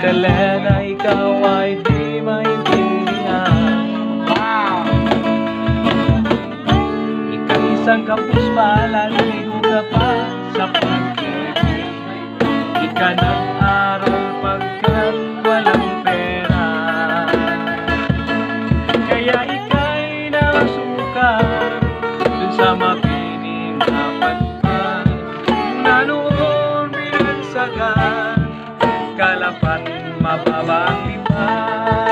Magdalena, ikaw ay di maintindihan. Wow! Ikaw isang kapus palaligo ka pa sa pag-ibig. Di ka nag-aral pagkat walang pera. Kaya ika'y nasukan dun sa makining napagpag na noon binagsagan, kalapat mababang lipan.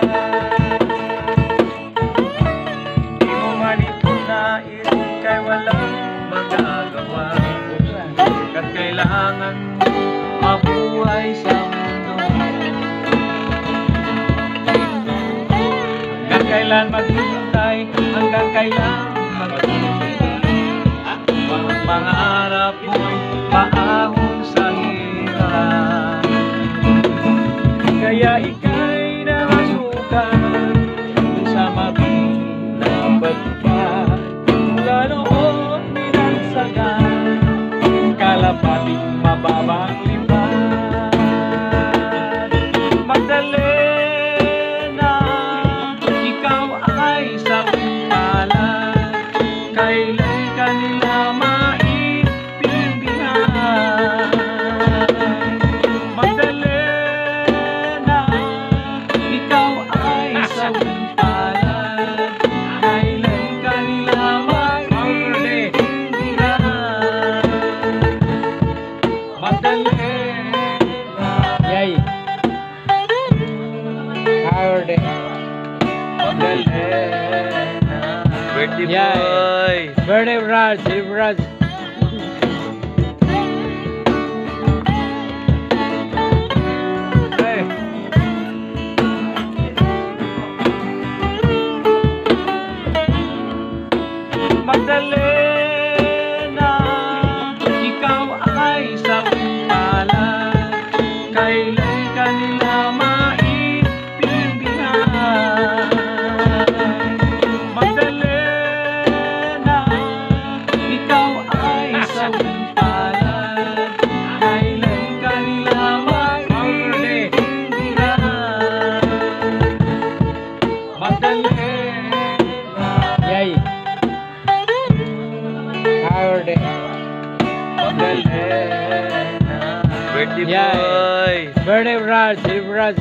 Di mo man ito nais, kay walang magagawa, kat kailangan mabuhay sa mundo. Hanggang kailan maghintay, hanggang kailan maghintay, ang pangarap mo'y paahon sa hirap. Kaya ika'y namasukan sa mabing na pagpag, mula noon minagsagan, kalapating mababang lipan. Magdalena, ikaw ay sa palad, kailan ka nila maintindihan. Magdalena, ikaw ay sa palad, kailan ka nila maintindihan. Magdalena, Yay! Howard. Magdalena, birthday Yeah. boy. Birthday Raj, Raj. Hey. Magdalena, ikaw ay sa palad, kailan ka nila maintindihan. Magdalena, ikaw ay sa palad, kailan ka nila maintindihan. Magdalena, Yay! Howard. Magdalena, birthday Yeah. boy. Birthday Raj, Raj.